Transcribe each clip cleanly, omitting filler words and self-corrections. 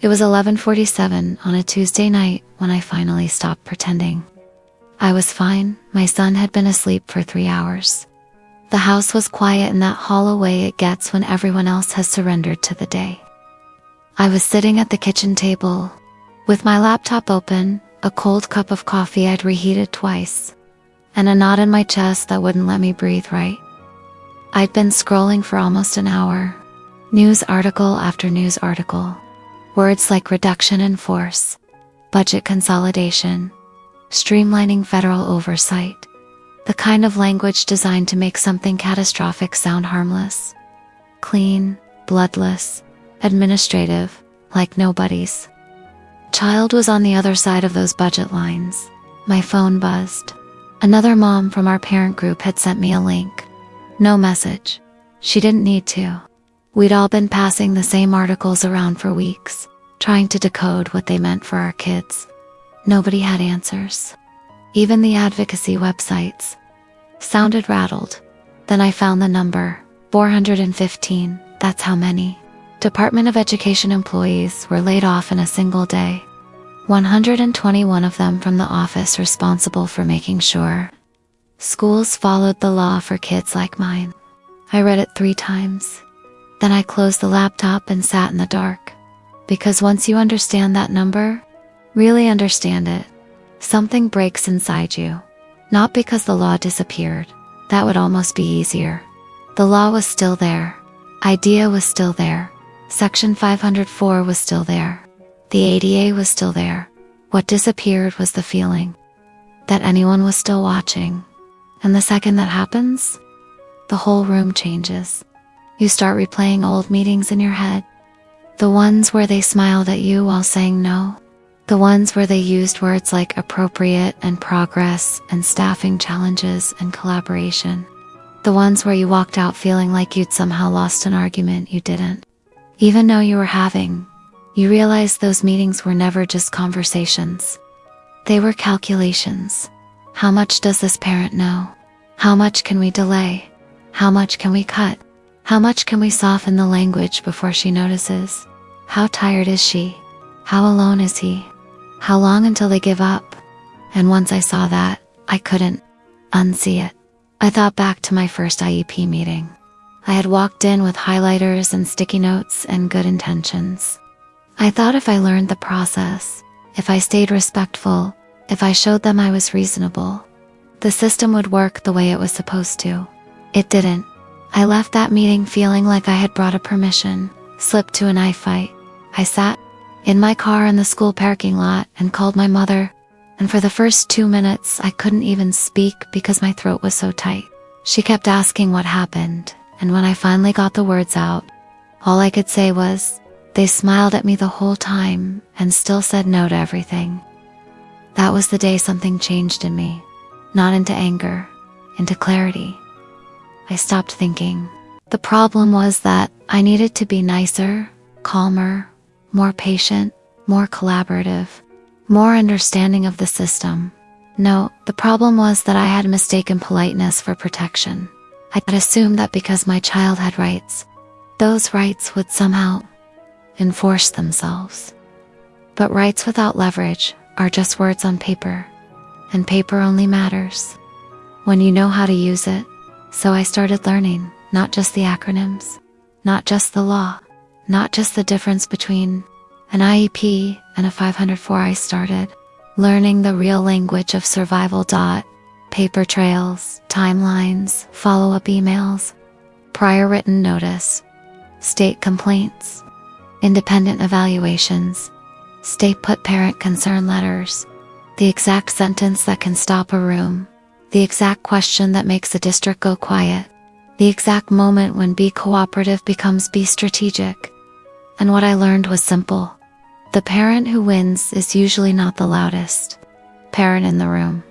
It was 11:47 on a Tuesday night when I finally stopped pretending. I was fine. My son had been asleep for 3 hours. The house was quiet in that hollow way it gets when everyone else has surrendered to the day. I was sitting at the kitchen table, with my laptop open, a cold cup of coffee I'd reheated twice, and a knot in my chest that wouldn't let me breathe right. I'd been scrolling for almost an hour, news article after news article, words like reduction in force, budget consolidation, streamlining federal oversight, the kind of language designed to make something catastrophic sound harmless, clean, bloodless, administrative, like nobody's. Child was on the other side of those budget lines. My phone buzzed. Another mom from our parent group had sent me a link. No message. She didn't need to. We'd all been passing the same articles around for weeks, trying to decode what they meant for our kids. Nobody had answers. Even the advocacy websites sounded rattled. Then I found the number, 415, that's how many Department of Education employees were laid off in a single day. 121 of them from the office responsible for making sure schools followed the law for kids like mine. I read it 3 times. Then I closed the laptop and sat in the dark. Because once you understand that number, really understand it, something breaks inside you. Not because the law disappeared. That would almost be easier. The law was still there. IDEA was still there. Section 504 was still there. The ADA was still there. What disappeared was the feeling that anyone was still watching. And the second that happens, the whole room changes. You start replaying old meetings in your head. The ones where they smiled at you while saying no. The ones where they used words like appropriate and progress and staffing challenges and collaboration. The ones where you walked out feeling like you'd somehow lost an argument you didn't even know you were having. You realized those meetings were never just conversations. They were calculations. How much does this parent know? How much can we delay? How much can we cut? How much can we soften the language before she notices? How tired is she? How alone is he? How long until they give up? And once I saw that, I couldn't unsee it. I thought back to my first IEP meeting. I had walked in with highlighters and sticky notes and good intentions. I thought if I learned the process, if I stayed respectful, if I showed them I was reasonable, the system would work the way it was supposed to. It didn't. I left that meeting feeling like I had brought a permission, slipped to a knife fight. I sat in my car in the school parking lot and called my mother, and for the first 2 minutes I couldn't even speak because my throat was so tight. She kept asking what happened, and when I finally got the words out, all I could say was, they smiled at me the whole time and still said no to everything. That was the day something changed in me, not into anger, into clarity. I stopped thinking. The problem was that I needed to be nicer, calmer, more patient, more collaborative, more understanding of the system. No, the problem was that I had mistaken politeness for protection. I had assumed that because my child had rights, those rights would somehow enforce themselves. But rights without leverage are just words on paper, and paper only matters when you know how to use it. So I started learning, not just the acronyms, not just the law, not just the difference between an IEP and a 504. I started learning the real language of survival. Paper trails, timelines, follow-up emails, prior written notice, state complaints, independent evaluations, stay-put parent concern letters, the exact sentence that can stop a room, the exact question that makes a district go quiet, the exact moment when be cooperative becomes be strategic. And what I learned was simple. The parent who wins is usually not the loudest parent in the room.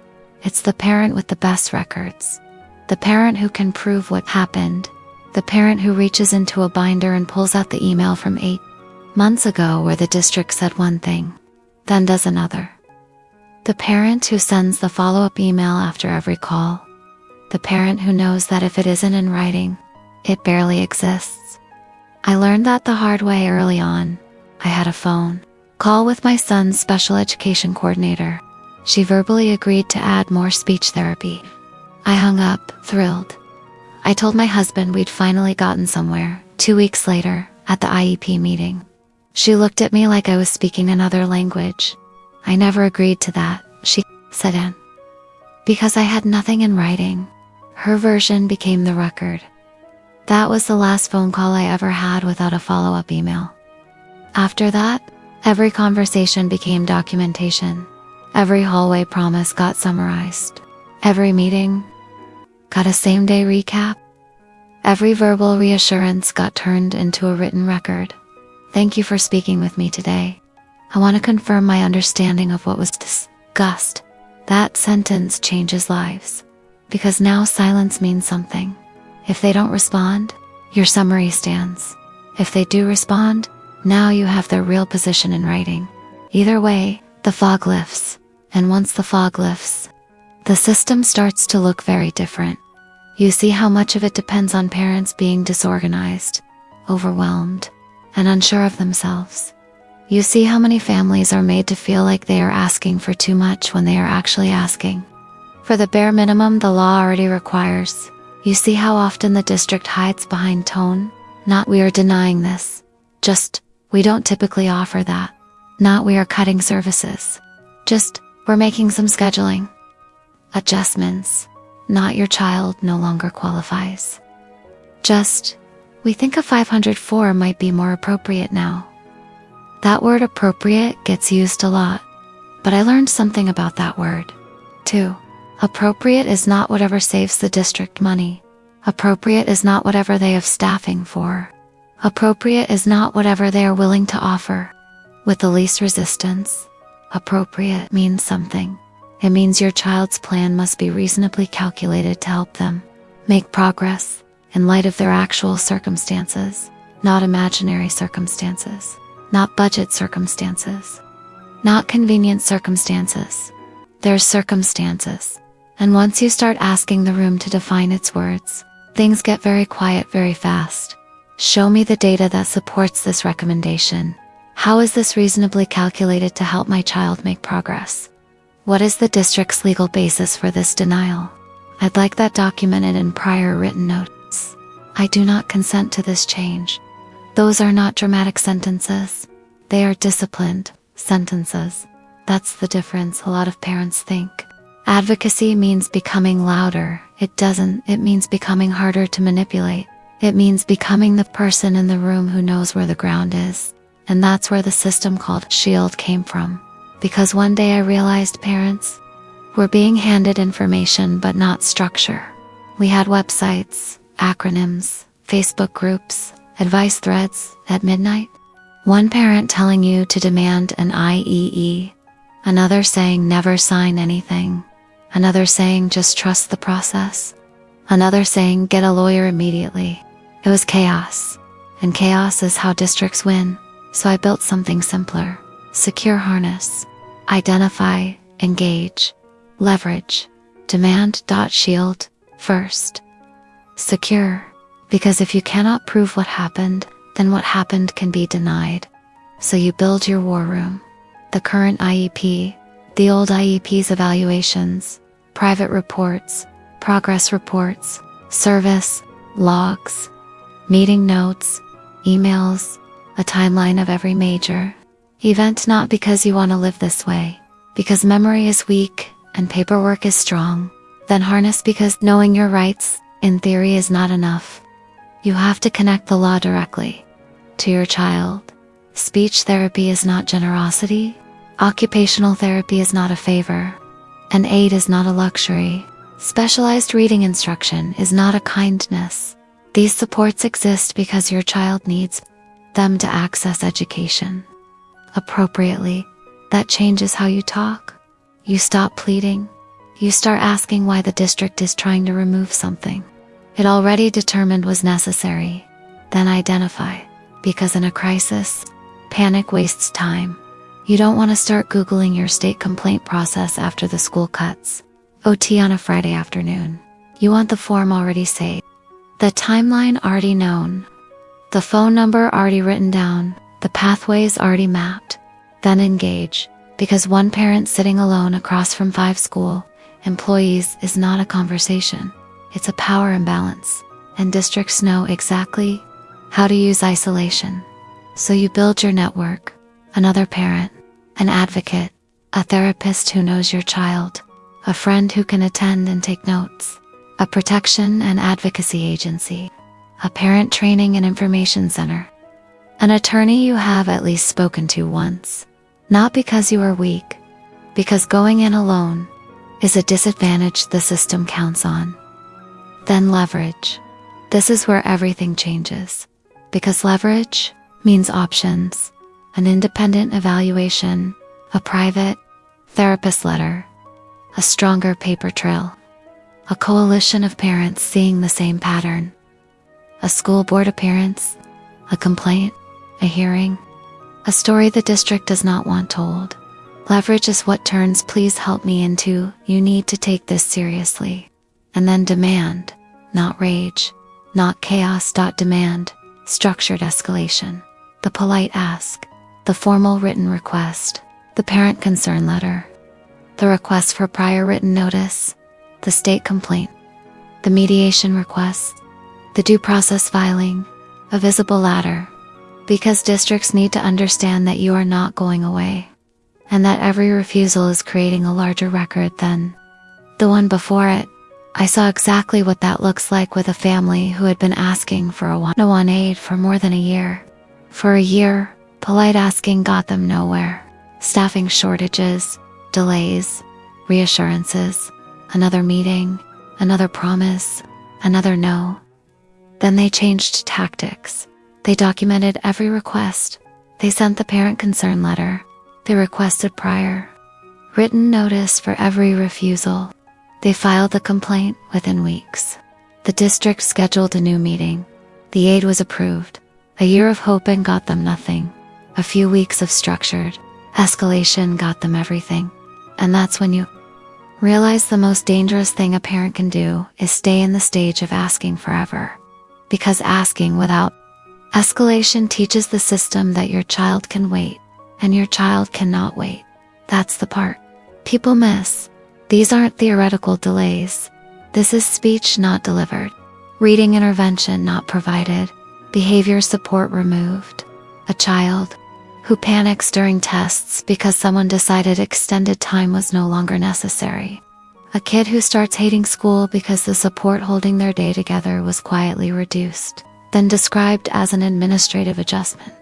It's the parent with the best records. The parent who can prove what happened. The parent who reaches into a binder and pulls out the email from 8 months ago where the district said one thing, then does another. The parent who sends the follow-up email after every call. The parent who knows that if it isn't in writing, it barely exists. I learned that the hard way early on. I had a phone call with my son's special education coordinator. She verbally agreed to add more speech therapy. I hung up, thrilled. I told my husband we'd finally gotten somewhere. 2 weeks later, at the IEP meeting, she looked at me like I was speaking another language. I never agreed to that, she said in. Because I had nothing in writing, her version became the record. That was the last phone call I ever had without a follow-up email. After that, every conversation became documentation. Every hallway promise got summarized. Every meeting got a same-day recap. Every verbal reassurance got turned into a written record. Thank you for speaking with me today. I want to confirm my understanding of what was discussed. That sentence changes lives. Because now silence means something. If they don't respond, your summary stands. If they do respond, now you have their real position in writing. Either way, the fog lifts. And once the fog lifts, the system starts to look very different. You see how much of it depends on parents being disorganized, overwhelmed, and unsure of themselves. You see how many families are made to feel like they are asking for too much when they are actually asking for the bare minimum the law already requires. You see how often the district hides behind tone, not "we are denying this," just "we don't typically offer that," not "we are cutting services," just "we're making some scheduling adjustments," not "your child no longer qualifies," just "we think a 504 might be more appropriate now." That word appropriate gets used a lot, but I learned something about that word, too. Appropriate is not whatever saves the district money. Appropriate is not whatever they have staffing for. Appropriate is not whatever they are willing to offer with the least resistance. Appropriate means something. It means your child's plan must be reasonably calculated to help them make progress in light of their actual circumstances, not imaginary circumstances, not budget circumstances, not convenient circumstances. There's circumstances. And once you start asking the room to define its words, things get very quiet very fast. Show me the data that supports this recommendation. How is this reasonably calculated to help my child make progress? What is the district's legal basis for this denial? I'd like that documented in prior written notes. I do not consent to this change. Those are not dramatic sentences. They are disciplined sentences. That's the difference a lot of parents think. Advocacy means becoming louder. It doesn't. It means becoming harder to manipulate. It means becoming the person in the room who knows where the ground is. And that's where the system called SHIELD came from. Because one day I realized parents were being handed information but not structure. We had websites, acronyms, Facebook groups, advice threads at midnight. One parent telling you to demand an IEE, another saying never sign anything, another saying just trust the process, another saying get a lawyer immediately. It was chaos, and chaos is how districts win. So I built something simpler. Secure harness. Identify, engage, leverage, demand.shield, first. Secure, because if you cannot prove what happened, then what happened can be denied. So you build your war room. The current IEP, the old IEP's evaluations, private reports, progress reports, service, logs, meeting notes, emails, a timeline of every major event, not because you want to live this way, because memory is weak and paperwork is strong. Then harness, because knowing your rights, in theory, is not enough. You have to connect the law directly to your child. Speech therapy is not generosity. Occupational therapy is not a favor. An aid is not a luxury. Specialized reading instruction is not a kindness. These supports exist because your child needs them to access education appropriately. That changes how you talk. You stop pleading. You start asking why the district is trying to remove something it already determined was necessary. Then identify, because in a crisis, panic wastes time. You don't want to start Googling your state complaint process after the school cuts OT on a Friday afternoon. You want the form already saved, the timeline already known, the phone number already written down, The pathway is already mapped. Then engage, because one parent sitting alone across from 5 school employees is not a conversation. It's a power imbalance, and districts know exactly how to use isolation. So you build your network, another parent, an advocate, a therapist who knows your child, a friend who can attend and take notes, a protection and advocacy agency, a parent training and information center, an attorney you have at least spoken to once. Not because you are weak, because going in alone is a disadvantage the system counts on. Then leverage. This is where everything changes, because leverage means options, an independent evaluation, a private therapist letter, a stronger paper trail, a coalition of parents seeing the same pattern, a school board appearance, a complaint, a hearing, a story the district does not want told. Leverage is what turns "please help me" into "you need to take this seriously." And then demand, not rage, not chaos. Demand, structured escalation, the polite ask, the formal written request, the parent concern letter, the request for prior written notice, the state complaint, the mediation request, the due process filing, a visible ladder. Because districts need to understand that you are not going away, and that every refusal is creating a larger record than the one before it. I saw exactly what that looks like with a family who had been asking for a one-on-one aid for more than a year. For a year, polite asking got them nowhere. Staffing shortages, delays, reassurances, another meeting, another promise, another no. Then they changed tactics. They documented every request. They sent the parent concern letter. They requested prior written notice for every refusal. They filed the complaint within weeks. The district scheduled a new meeting. The aid was approved. A year of hoping got them nothing. A few weeks of structured escalation got them everything. And that's when you realize the most dangerous thing a parent can do is stay in the stage of asking forever. Because asking without escalation teaches the system that your child can wait, and your child cannot wait. That's the part people miss. These aren't theoretical delays. This is speech not delivered, reading intervention not provided, behavior support removed. A child who panics during tests because someone decided extended time was no longer necessary. A kid who starts hating school because the support holding their day together was quietly reduced, then described as an administrative adjustment.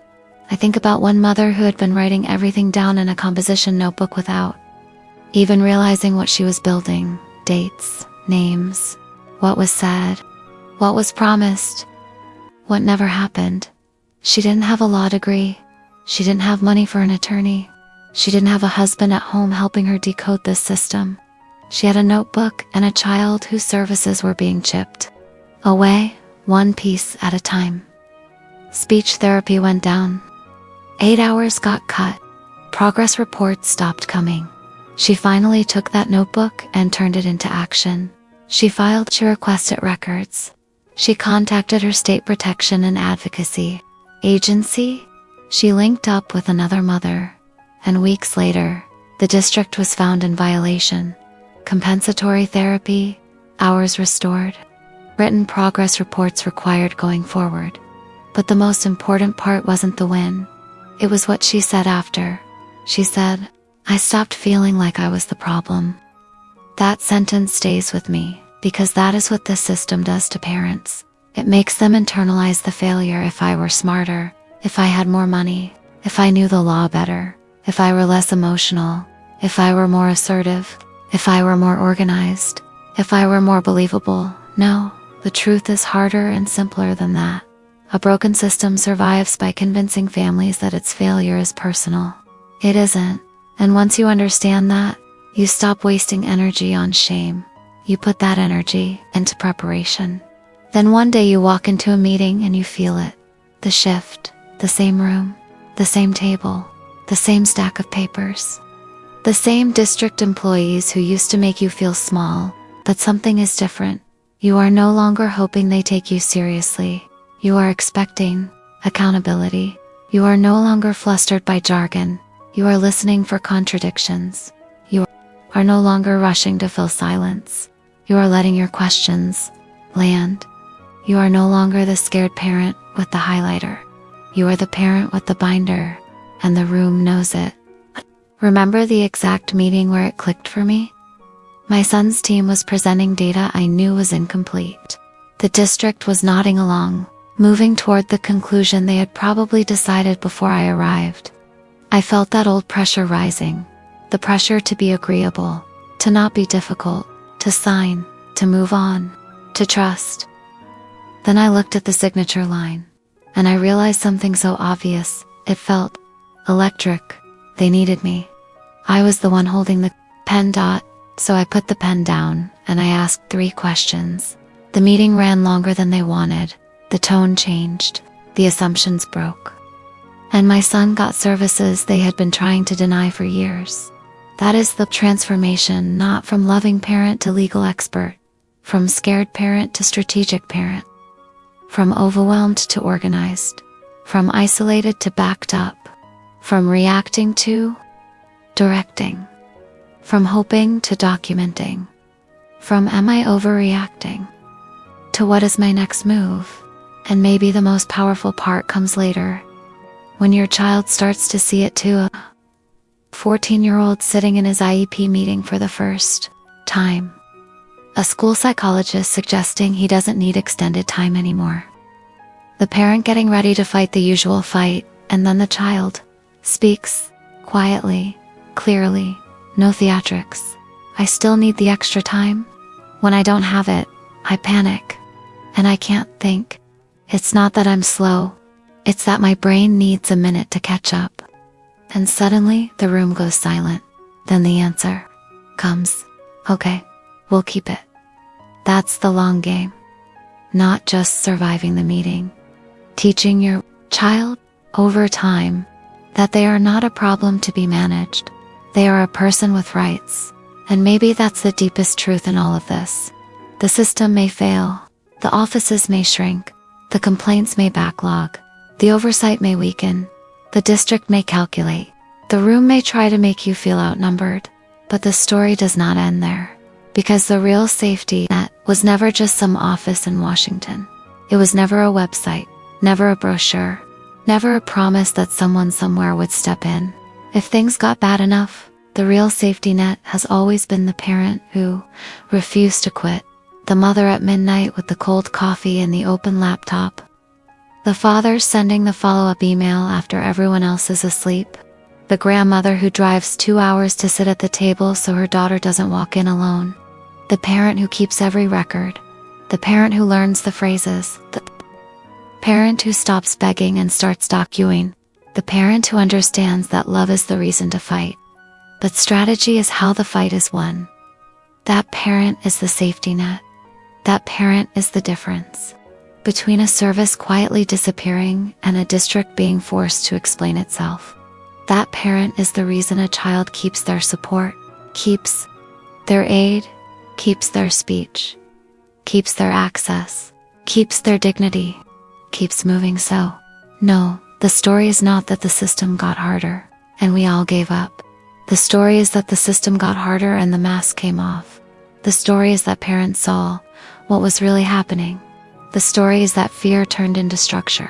I think about one mother who had been writing everything down in a composition notebook without even realizing what she was building: dates, names, what was said, what was promised, what never happened. She didn't have a law degree. She didn't have money for an attorney. She didn't have a husband at home helping her decode this system. She had a notebook and a child whose services were being chipped away, one piece at a time. Speech therapy went down. 8 hours got cut. Progress reports stopped coming. She finally took that notebook and turned it into action. She requested records. She contacted her state protection and advocacy agency. She linked up with another mother. And weeks later, the district was found in violation. Compensatory therapy, hours restored, written progress reports required going forward. But the most important part wasn't the win. It was what she said after. She said, "I stopped feeling like I was the problem." That sentence stays with me, because that is what this system does to parents. It makes them internalize the failure. If I were smarter, if I had more money, if I knew the law better, if I were less emotional, if I were more assertive, if I were more organized, if I were more believable. No, the truth is harder and simpler than that. A broken system survives by convincing families that its failure is personal. It isn't. And once you understand that, you stop wasting energy on shame. You put that energy into preparation. Then one day you walk into a meeting and you feel it. The shift, the same room, the same table, the same stack of papers. The same district employees who used to make you feel small, but something is different. You are no longer hoping they take you seriously. You are expecting accountability. You are no longer flustered by jargon. You are listening for contradictions. You are no longer rushing to fill silence. You are letting your questions land. You are no longer the scared parent with the highlighter. You are the parent with the binder, and the room knows it. Remember the exact meeting where it clicked for me? My son's team was presenting data I knew was incomplete. The district was nodding along, moving toward the conclusion they had probably decided before I arrived. I felt that old pressure rising, the pressure to be agreeable, to not be difficult, to sign, to move on, to trust. Then I looked at the signature line, and I realized something so obvious. It felt electric. They needed me. I was the one holding the pen. So I put the pen down, and I asked 3 questions. The meeting ran longer than they wanted. The tone changed. The assumptions broke. And my son got services they had been trying to deny for years. That is the transformation, not from loving parent to legal expert, from scared parent to strategic parent, from overwhelmed to organized, from isolated to backed up, from reacting to directing, from hoping to documenting, from am I overreacting to what is my next move. And maybe the most powerful part comes later, when your child starts to see it too. A 14-year-old sitting in his IEP meeting for the first time. A school psychologist suggesting he doesn't need extended time anymore. The parent getting ready to fight the usual fight, and then the child speaks quietly, clearly, no theatrics. I still need the extra time. When I don't have it, I panic, and I can't think. It's not that I'm slow, it's that my brain needs a minute to catch up. And suddenly, the room goes silent. Then the answer comes. Okay, we'll keep it. That's the long game. Not just surviving the meeting. Teaching your child, over time, that they are not a problem to be managed. They are a person with rights. And maybe that's the deepest truth in all of this. The system may fail. The offices may shrink. The complaints may backlog. The oversight may weaken. The district may calculate. The room may try to make you feel outnumbered. But the story does not end there. Because the real safety net was never just some office in Washington. It was never a website, never a brochure, never a promise that someone somewhere would step in. If things got bad enough, the real safety net has always been the parent who refused to quit. The mother at midnight with the cold coffee and the open laptop. The father sending the follow-up email after everyone else is asleep. The grandmother who drives 2 hours to sit at the table so her daughter doesn't walk in alone. The parent who keeps every record. The parent who learns the phrases. The parent who stops begging and starts docuing. The parent who understands that love is the reason to fight. But strategy is how the fight is won. That parent is the safety net. That parent is the difference between a service quietly disappearing and a district being forced to explain itself. That parent is the reason a child keeps their support, keeps their aid, keeps their speech, keeps their access, keeps their dignity, keeps moving. So, no, the story is not that the system got harder and we all gave up. The story is that the system got harder and the mask came off. The story is that parents saw what was really happening. The story is that fear turned into structure.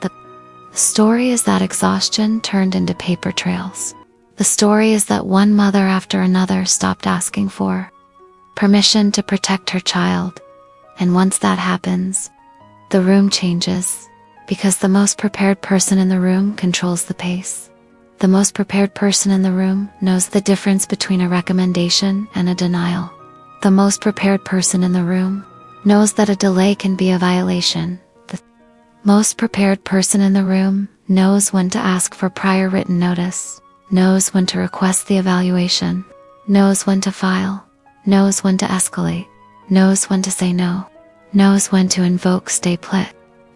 The story is that exhaustion turned into paper trails. The story is that one mother after another stopped asking for permission to protect her child. And once that happens, the room changes, because the most prepared person in the room controls the pace. The most prepared person in the room knows the difference between a recommendation and a denial. The most prepared person in the room knows that a delay can be a violation. The most prepared person in the room knows when to ask for prior written notice, knows when to request the evaluation, knows when to file, knows when to escalate, knows when to say no, knows when to invoke stay put,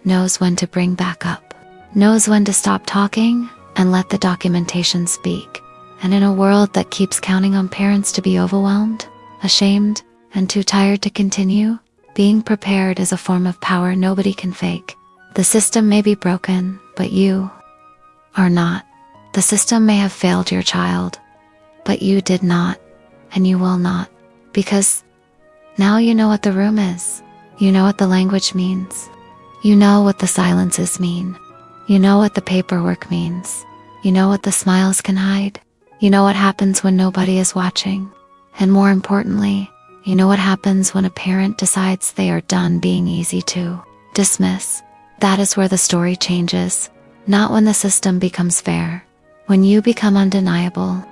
knows when to bring back up, knows when to stop talking and let the documentation speak. And in a world that keeps counting on parents to be overwhelmed, ashamed, and too tired to continue, being prepared is a form of power nobody can fake. The system may be broken, but you or not. The system may have failed your child, but you did not, and you will not, because now you know what the room is. You know what the language means. You know what the silences mean. You know what the paperwork means. You know what the smiles can hide. You know what happens when nobody is watching. And more importantly, you know what happens when a parent decides they are done being easy to dismiss. That is where the story changes, not when the system becomes fair, when you become undeniable.